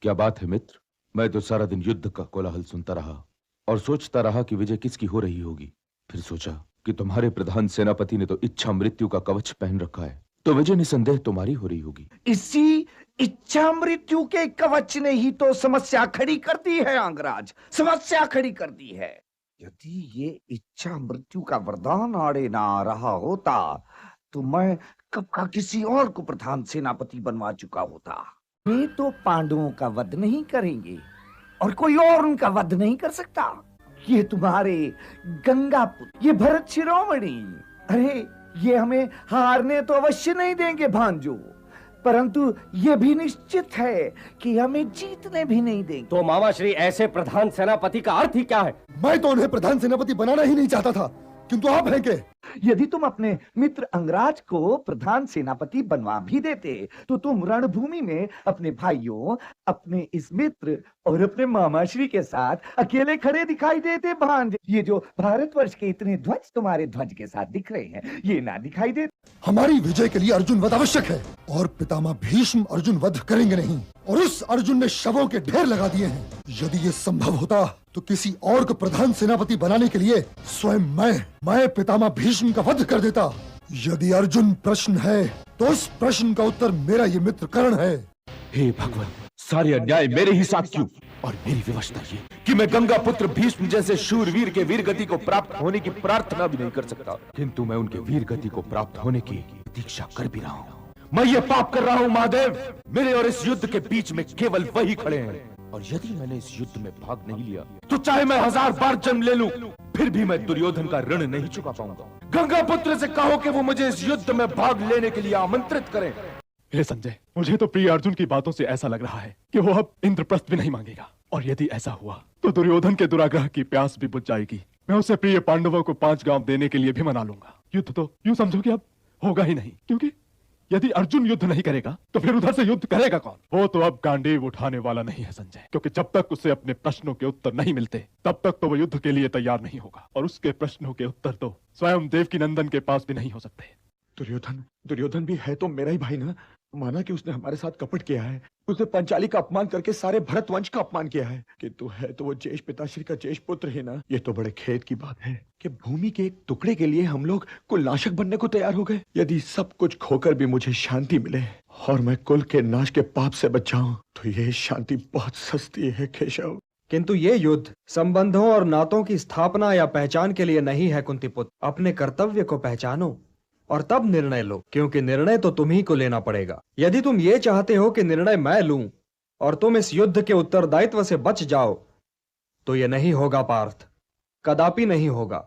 क्या बात है मित्र? मैं तो सारा दिन युद्ध का कोलाहल सुनता रहा और सोचता रहा कि विजय किसकी हो रही होगी। फिर सोचा कि तुम्हारे प्रधान सेनापति ने तो इच्छा मृत्यु का कवच पहन रखा है, तो विजय निसंदेह तुम्हारी हो रही होगी। इसी इच्छा मृत्यु के कवच ने ही तो समस्या खड़ी कर दी है अंगराज, समस्या खड़ी कर दी है। यदि ये इच्छा मृत्यु का वरदान आड़े ना आ रहा होता तो मैं कब का किसी और को प्रधान सेनापति बनवा चुका होता। वे तो पांडवों का वध नहीं करेंगे और कोई और उनका वध नहीं कर सकता। ये तुम्हारे गंगा पुत्र, ये भरत शिरोमणि, अरे ये हमें हारने तो अवश्य नहीं देंगे भांजो, परंतु ये भी निश्चित है कि हमें जीतने भी नहीं देंगे। तो मामा श्री, ऐसे प्रधान सेनापति का अर्थ ही क्या है? मैं तो उन्हें प्रधान सेनापति बनाना ही नहीं चाहता था, किंतु आप हैं के? यदि तुम अपने मित्र अंगराज को प्रधान सेनापति बनवा भी देते तो तुम रणभूमि में अपने भाइयों, अपने इस मित्र और अपने मामाश्री के साथ अकेले खड़े दिखाई देते भांज। ये जो भारतवर्ष के इतने ध्वज तुम्हारे ध्वज के साथ दिख रहे हैं, ये ना दिखाई देते। हमारी विजय के लिए अर्जुन वध आवश्यक है और पितामह भीष्म अर्जुन वध करेंगे नहीं, और उस अर्जुन ने शवों के ढेर लगा दिए हैं। यदि ये संभव होता तो किसी और को प्रधान सेनापति बनाने के लिए स्वयं मैं पितामह भीष्म का वध कर देता। यदि अर्जुन प्रश्न है तो उस प्रश्न का उत्तर मेरा ये मित्र कर्ण है। हे भगवान, सारे अन्याय मेरे ही साथ क्यों? और मेरी विवशता ये कि मैं गंगा पुत्र भीष्म जैसे शूरवीर के वीर गति को प्राप्त होने की प्रार्थना भी नहीं कर सकता, किंतु मैं उनके वीर गति को प्राप्त होने की प्रतीक्षा कर भी रहा हूँ। मैं ये पाप कर रहा हूँ महादेव। मेरे और इस युद्ध के बीच में केवल वही खड़े हैं, और यदि मैंने इस युद्ध में भाग नहीं लिया तो चाहे मैं 1000 बार जन्म ले लूं, फिर भी मैं दुर्योधन का ऋण नहीं चुका पाऊंगा। गंगा पुत्र से कहो कि वो मुझे इस युद्ध में भाग लेने के लिए आमंत्रित करें। हे संजय, मुझे तो प्रिय अर्जुन की बातों से ऐसा लग रहा है कि वो अब इंद्रप्रस्थ भी नहीं मांगेगा, और यदि ऐसा हुआ तो दुर्योधन के दुराग्रह की प्यास भी बुझ जाएगी। मैं उसे प्रिय पांडवों को 5 गांव देने के लिए भी मना लूंगा। युद्ध तो यूं समझो कि अब होगा ही नहीं, क्योंकि यदि अर्जुन युद्ध नहीं करेगा तो फिर उधर से युद्ध करेगा कौन? वो तो अब गांडीव उठाने वाला नहीं है संजय, क्योंकि जब तक उसे अपने प्रश्नों के उत्तर नहीं मिलते तब तक तो वो युद्ध के लिए तैयार नहीं होगा, और उसके प्रश्नों के उत्तर तो स्वयं देवकी नंदन के पास भी नहीं हो सकते। दुर्योधन भी है तो मेरा ही भाई ना। माना कि उसने हमारे साथ कपट किया है, उसने पंचाली का अपमान करके सारे भरत वंश का अपमान किया है, किंतु है तो वो जेष्ठ पिताश्री का जेष्ठ पुत्र ही ना। ये तो बड़े खेद की बात है कि भूमि के एक टुकड़े के लिए हम लोग कुलनाशक बनने को तैयार हो गए। यदि सब कुछ खोकर भी मुझे शांति मिले और मैं कुल के नाश के पाप से बच जाऊं तो ये शांति बहुत सस्ती है केशव। किंतु ये युद्ध संबंधों और नातों की स्थापना या पहचान के लिए नहीं है कुंतीपुत्र। अपने कर्तव्य को पहचानो और तब निर्णय लो, क्योंकि निर्णय तो तुम ही को लेना पड़ेगा। यदि तुम ये चाहते हो कि निर्णय मैं लूं और तुम इस युद्ध के उत्तरदायित्व से बच जाओ तो ये नहीं होगा पार्थ, कदापि नहीं होगा।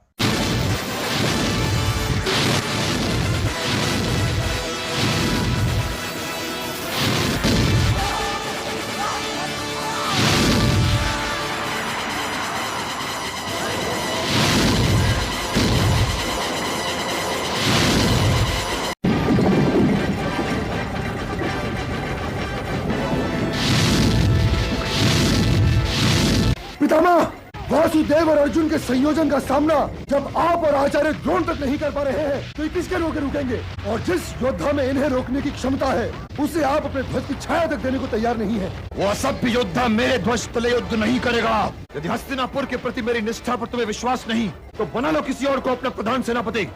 पितामह, वासुदेव और अर्जुन के संयोजन का सामना जब आप और आचार्य द्रोण तक नहीं कर पा रहे हैं तो ये किसके रोके रुकेंगे? और जिस योद्धा में इन्हें रोकने की क्षमता है उसे आप अपने ध्वज की छाया तक देने को तैयार नहीं है। वो असभ्य योद्धा मेरे ध्वज तले युद्ध नहीं करेगा। यदि हस्तिनापुर के प्रति मेरी निष्ठा पर तुम्हें विश्वास नहीं तो बना लो किसी और को अपना प्रधान सेनापति।